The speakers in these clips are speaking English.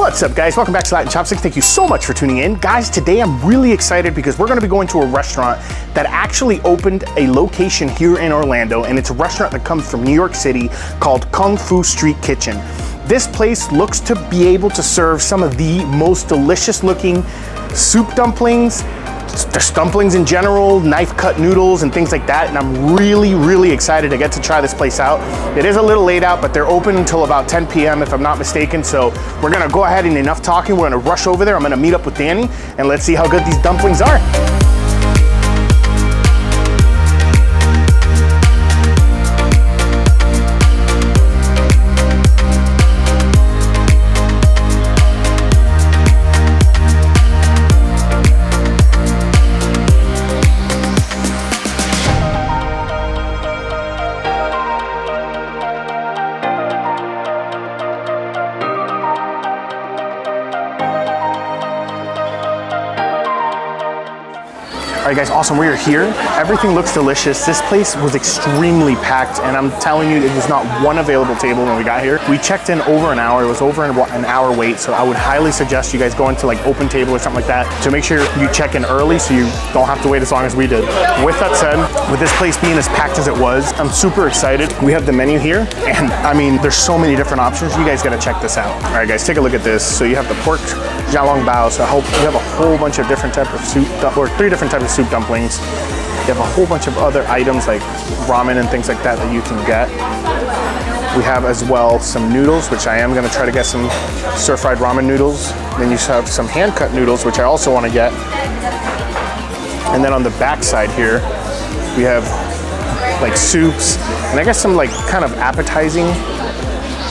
What's up, guys? Welcome back to Latin Chopsticks. Thank you so much for tuning in. Guys, today I'm really excited because we're gonna be going to a restaurant that actually opened a location here in Orlando, and it's a restaurant that comes from New York City called Kung Fu Street Kitchen. This place looks to be able to serve some of the most delicious looking soup dumplings, just dumplings in general, knife cut noodles and things like that, and I'm really excited to get to try this place out. It is a little late out, but they're open until about 10 p.m. if I'm not mistaken, so we're gonna go ahead and enough talking, we're gonna rush over there. I'm gonna meet up with Danny and let's see how good these dumplings are. All right, guys, awesome, we are here. Everything looks delicious. This place was extremely packed, and I'm telling you, there was not one available table when we got here. We checked in over an hour. It was over an hour wait, so I would highly suggest you guys go into like Open Table or something like that to make sure you check in early so you don't have to wait as long as we did. With that said, with this place being as packed as it was, I'm super excited. We have the menu here, and I mean, there's so many different options. You guys gotta check this out. All right, guys, take a look at this. So you have the pork jalong bao, so I hope you have a whole bunch of different types of soup, or 3 different types of soup dumplings. You have a whole bunch of other items like ramen and things like that that you can get. We have as well some noodles, which I am gonna try to get some stir-fried ramen noodles. Then you have some hand-cut noodles, which I also wanna get. And then on the back side here, we have like soups, and I guess some like kind of appetizing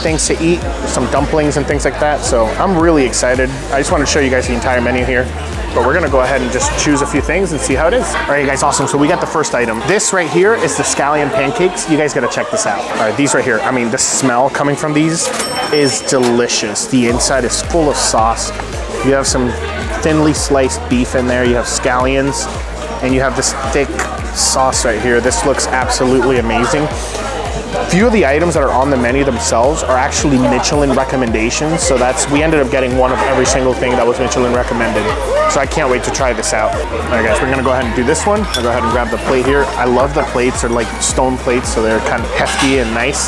things to eat, some dumplings and things like that. So I'm really excited. I just want to show you guys the entire menu here, but we're gonna go ahead and just choose a few things and see how it is. All right, guys, awesome. So we got the first item. This right here is the Scallion pancakes. You guys gotta check this out. All right, these right here, I mean, the smell coming from these is delicious. The inside is full of sauce. You have some thinly sliced beef in there. You have scallions, and you have this thick sauce right here. This looks absolutely amazing. Few of the items that are on the menu themselves are actually Michelin recommendations, so we ended up getting one of every single thing that was Michelin recommended. So I can't wait to try this out. All right, guys, we're gonna go ahead and do this one. I'll go ahead and grab the plate here. I love the plates. They're like stone plates, so they're kind of hefty and nice.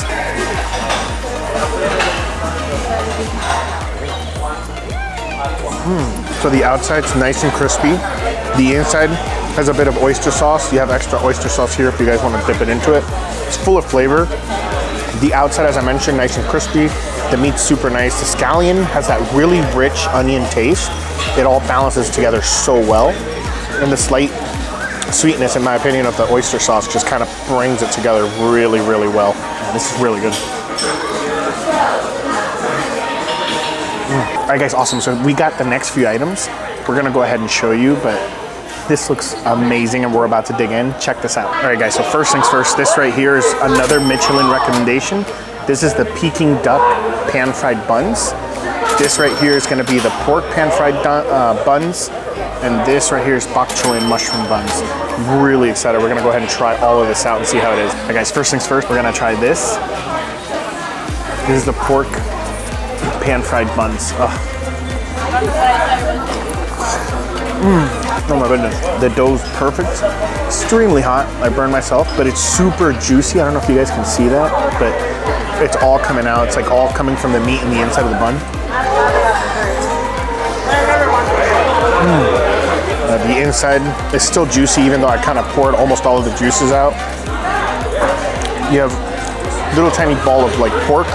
So the outside's nice and crispy. The inside has a bit of oyster sauce. You have extra oyster sauce here if you guys want to dip it into it. It's full of flavor. The outside, as I mentioned, nice and crispy. The meat's super nice. The scallion has that really rich onion taste. It all balances together so well. And the slight sweetness, in my opinion, of the oyster sauce just kind of brings it together really well. This is really good. All right, guys, awesome. So we got the next few items. We're gonna go ahead and show you, but this looks amazing and we're about to dig in. Check this out. All right, guys, so first things first, this right here is another Michelin recommendation. This is the Peking duck pan-fried buns. This right here is gonna be the pork pan-fried buns. And this right here is bok choy and mushroom buns. Really excited. We're gonna go ahead and try all of this out and see how it is. All right, guys, first things first, we're gonna try this. This is the pork pan-fried buns. Oh my goodness, the dough's perfect. Extremely hot, I burned myself, but it's super juicy. I don't know if you guys can see that, but it's all coming out. It's like all coming from the meat and the inside of the bun. The inside is still juicy, even though I kind of poured almost all of the juices out. You have a little tiny ball of like pork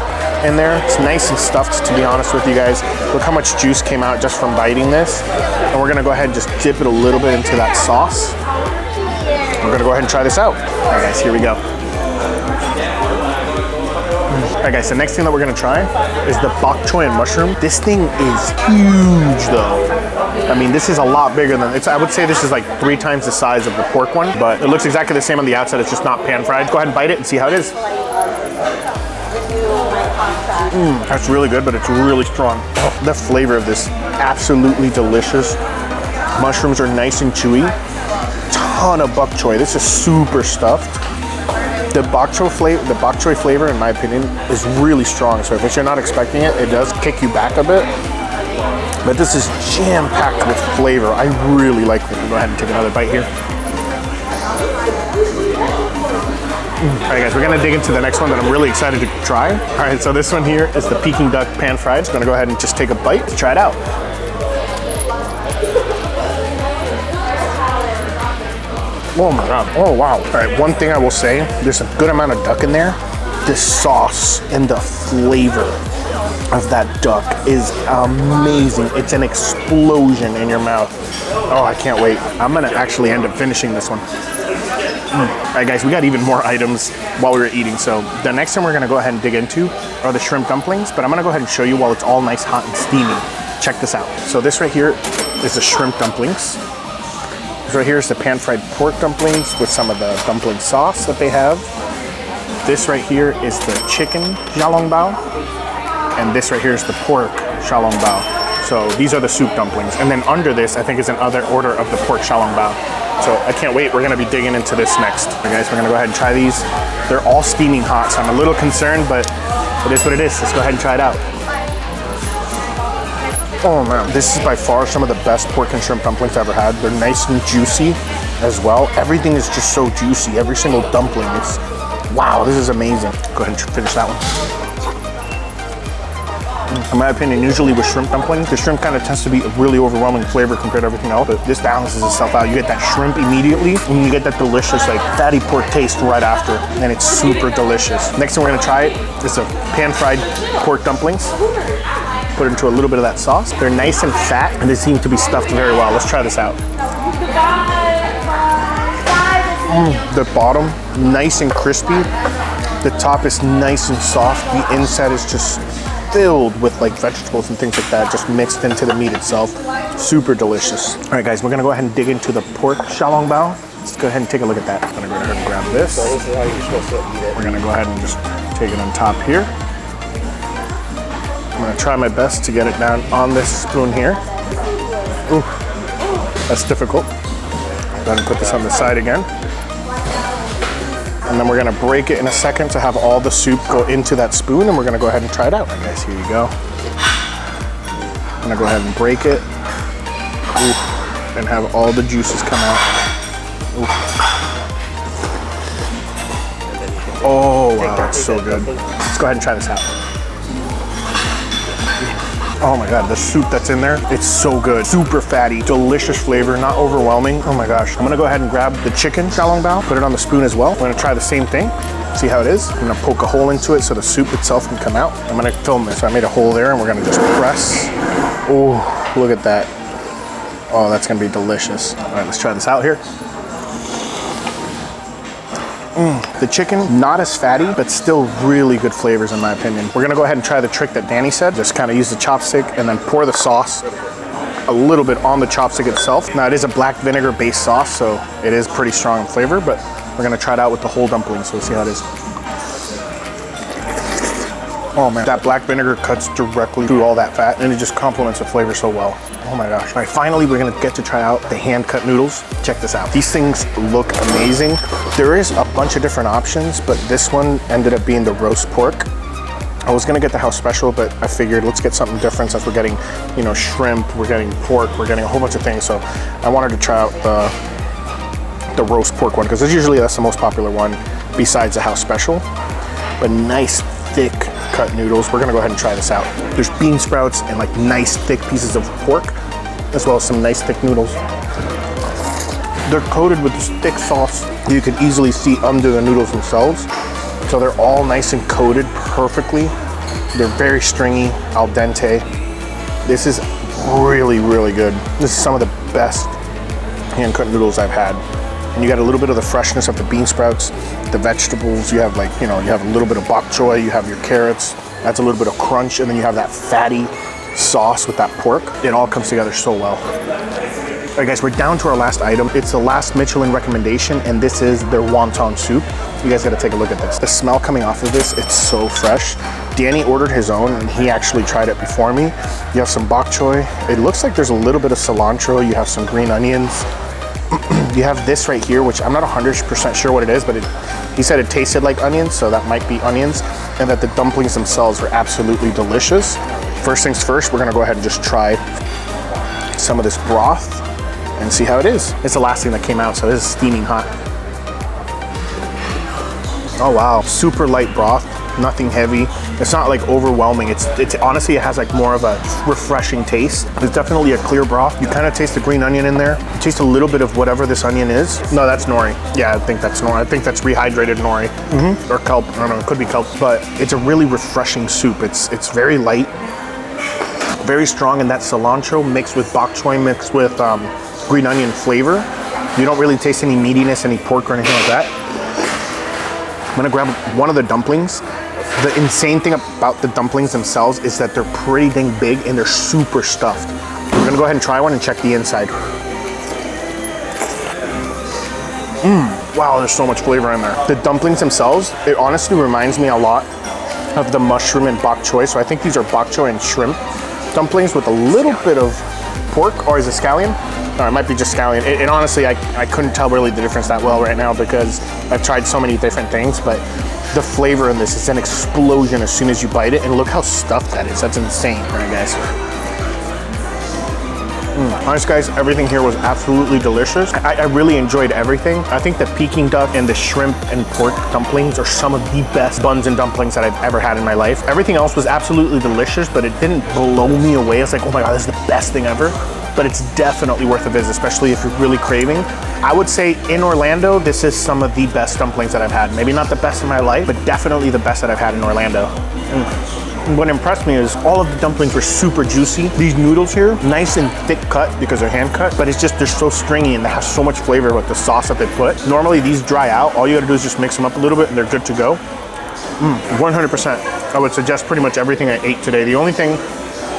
in there. It's nice and stuffed, to be honest with you guys. Look how much juice came out just from biting this. And we're gonna go ahead and just dip it a little bit into that sauce. We're gonna go ahead and try this out. All right, guys, here we go. All right, guys, the next thing that we're gonna try is the bok choy and mushroom. This thing is huge though. I mean, this is a lot bigger than, I would say this is like 3 times the size of the pork one, but it looks exactly the same on the outside. It's just not pan fried. Go ahead and bite it and see how it is. That's really good, but it's really strong. Oh, the flavor of this, absolutely delicious. Mushrooms are nice and chewy. Ton of bok choy. This is super stuffed. The bok choy flavor, in my opinion, is really strong. So if you're not expecting it, it does kick you back a bit. But this is jam-packed with flavor. I really like it. Go ahead and take another bite here. All right, guys, we're gonna dig into the next one that I'm really excited to try. All right, so this one here is the Peking duck pan fried. So I'm gonna go ahead and just take a bite to try it out. Oh my God, oh wow. All right, one thing I will say, there's a good amount of duck in there. The sauce and the flavor of that duck is amazing. It's an explosion in your mouth. Oh, I can't wait. I'm gonna actually end up finishing this one. All right, guys, we got even more items while we were eating. So the next thing we're gonna go ahead and dig into are the shrimp dumplings, but I'm gonna go ahead and show you while it's all nice, hot, and steamy. Check this out. So this right here is the shrimp dumplings. This right here is the pan-fried pork dumplings with some of the dumpling sauce that they have. This right here is the chicken xiaolongbao, and this right here is the pork xiaolongbao. So these are the soup dumplings. And then under this, I think is another order of the pork xiaolongbao. So I can't wait, we're gonna be digging into this next. All right, guys, we're gonna go ahead and try these. They're all steaming hot, so I'm a little concerned, but it is what it is. Let's go ahead and try it out. Oh man, this is by far some of the best pork and shrimp dumplings I've ever had. They're nice and juicy as well. Everything is just so juicy, every single dumpling. It's, wow, this is amazing. Go ahead and finish that one. In my opinion, usually with shrimp dumplings, the shrimp kind of tends to be a really overwhelming flavor compared to everything else, but this balances itself out. You get that shrimp immediately, and you get that delicious, like, fatty pork taste right after, and it's super delicious. Next thing we're gonna try is the pan-fried pork dumplings. Put into a little bit of that sauce. They're nice and fat, and they seem to be stuffed very well. Let's try this out. The bottom, nice and crispy. The top is nice and soft. The inside is just filled with like vegetables and things like that, just mixed into the meat itself. Super delicious. All right, guys, we're gonna go ahead and dig into the pork xiaolongbao. Let's go ahead and take a look at that. I'm gonna go ahead and grab this. So this is how you're supposed to eat it. We're gonna go ahead and just take it on top here. I'm gonna try my best to get it down on this spoon here. Ooh, that's difficult. Go ahead and put this on the side again. And then we're gonna break it in a second to have all the soup go into that spoon, and we're gonna go ahead and try it out. All right, guys, here you go. I'm gonna go ahead and break it. Ooh, and have all the juices come out. Ooh. Oh, wow, that's so good. Let's go ahead and try this out. Oh my God, the soup that's in there, it's so good. Super fatty, delicious flavor, not overwhelming. Oh my gosh. I'm gonna go ahead and grab the chicken xiaolongbao, put it on the spoon as well. We're gonna try the same thing, see how it is. I'm gonna poke a hole into it so the soup itself can come out. I'm gonna film this. So I made a hole there, and we're gonna just press. Oh, look at that. Oh, that's gonna be delicious. All right, let's try this out here. The chicken, not as fatty, but still really good flavors in my opinion. We're gonna go ahead and try the trick that Danny said. Just kind of use the chopstick and then pour the sauce a little bit on the chopstick itself. Now it is a black vinegar based sauce, so it is pretty strong in flavor, but we're gonna try it out with the whole dumpling, so we'll see how it is. Oh man, that black vinegar cuts directly through all that fat, and it just complements the flavor so well. Oh my gosh. All right, finally, we're gonna get to try out the hand-cut noodles. Check this out. These things look amazing. There is a bunch of different options, but this one ended up being the roast pork. I was gonna get the house special, but I figured let's get something different since we're getting, you know, shrimp, we're getting pork, we're getting a whole bunch of things. So I wanted to try out the roast pork one, because usually that's the most popular one besides the house special. But nice, thick cut noodles. We're gonna go ahead and try this out. There's bean sprouts and like nice thick pieces of pork, as well as some nice thick noodles. They're coated with this thick sauce you can easily see under the noodles themselves. So they're all nice and coated perfectly. They're very stringy, al dente. This is really, really good. This is some of the best hand-cut noodles I've had. And you got a little bit of the freshness of the bean sprouts, the vegetables. You have like, you know, you have a little bit of bok choy, you have your carrots. That's a little bit of crunch, and then you have that fatty sauce with that pork. It all comes together so well. All right, guys, we're down to our last item. It's the last Michelin recommendation, and this is their wonton soup. You guys gotta take a look at this. The smell coming off of this, it's so fresh. Danny ordered his own, and he actually tried it before me. You have some bok choy. It looks like there's a little bit of cilantro. You have some green onions. You have this right here, which I'm not 100% sure what it is, but he said it tasted like onions, so that might be onions, and that the dumplings themselves are absolutely delicious. First things first, we're gonna go ahead and just try some of this broth and see how it is. It's the last thing that came out, so this is steaming hot. Oh wow, super light broth, nothing heavy. It's not like overwhelming. It's honestly, it has like more of a refreshing taste. It's definitely a clear broth. You kind of taste the green onion in there. You taste a little bit of whatever this onion is. No, that's nori. Yeah, I think that's nori. I think that's rehydrated nori. Or kelp, I don't know, it could be kelp. But it's a really refreshing soup. It's very light, very strong in that cilantro mixed with bok choy, mixed with green onion flavor. You don't really taste any meatiness, any pork or anything like that. I'm gonna grab one of the dumplings. The insane thing about the dumplings themselves is that they're pretty dang big and they're super stuffed. We're gonna go ahead and try one and check the inside. Wow, there's so much flavor in there. The dumplings themselves, it honestly reminds me a lot of the mushroom and bok choy. So I think these are bok choy and shrimp dumplings with a little bit of pork, or is it scallion? No, it might be just scallion. It honestly, I couldn't tell really the difference that well right now because I've tried so many different things, but the flavor in this is an explosion as soon as you bite it, and look how stuffed that is. That's insane, right guys? Honest guys, everything here was absolutely delicious. I really enjoyed everything. I think the Peking duck and the shrimp and pork dumplings are some of the best buns and dumplings that I've ever had in my life. Everything else was absolutely delicious, but it didn't blow me away. It's like, oh my God, this is the best thing ever. But it's definitely worth a visit, especially if you're really craving. I would say in Orlando, this is some of the best dumplings that I've had. Maybe not the best in my life, but definitely the best that I've had in Orlando. What impressed me is all of the dumplings were super juicy. These noodles here, nice and thick cut because they're hand cut, but it's just, they're so stringy and they have so much flavor with the sauce that they put. Normally these dry out. All you gotta do is just mix them up a little bit and they're good to go. 100%. I would suggest pretty much everything I ate today. The only thing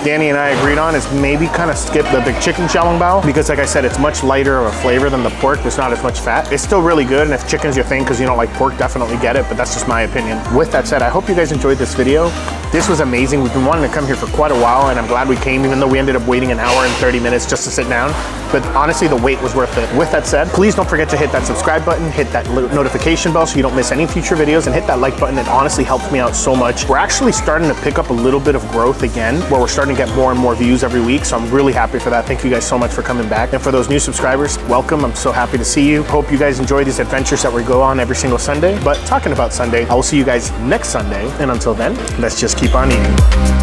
Danny and I agreed on is maybe kind of skip the big chicken xiaolong bao because like I said, it's much lighter of a flavor than the pork. There's not as much fat. It's still really good, and if chicken's your thing because you don't like pork, definitely get it, but that's just my opinion. With that said, I hope you guys enjoyed this video. This was amazing. We've been wanting to come here for quite a while, and I'm glad we came, even though we ended up waiting an hour and 30 minutes just to sit down. But honestly, the wait was worth it. With that said, please don't forget to hit that subscribe button, hit that notification bell so you don't miss any future videos, and hit that like button. It honestly helps me out so much. We're actually starting to pick up a little bit of growth again, where we're starting to get more and more views every week, so I'm really happy for that. Thank you guys so much for coming back. And for those new subscribers, welcome. I'm so happy to see you. Hope you guys enjoy these adventures that we go on every single Sunday. But talking about Sunday, I will see you guys next Sunday. And until then, let's just keep on eating.